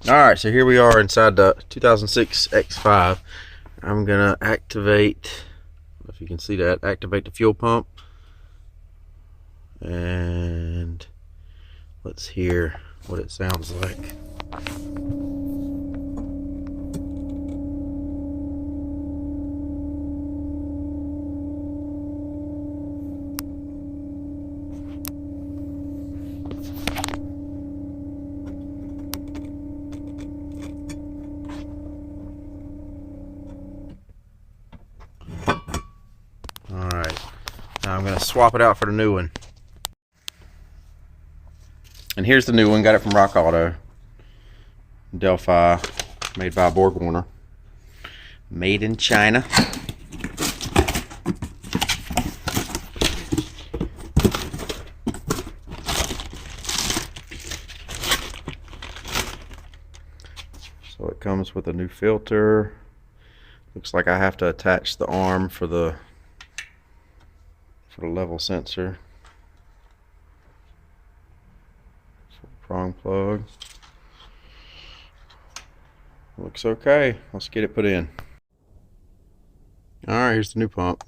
Alright, so here we are inside the 2006 X5. I'm gonna activate, if you can see that, activate the fuel pump. And let's hear what it sounds like. Alright, now I'm gonna swap it out for the new one. And here's the new one, got it from Rock Auto. Delphi, made by Borg Warner. Made in China. So it comes with a new filter. Looks like I have to attach the arm for the level sensor. Prong plug. Looks okay. Let's get it put in. Alright, here's the new pump.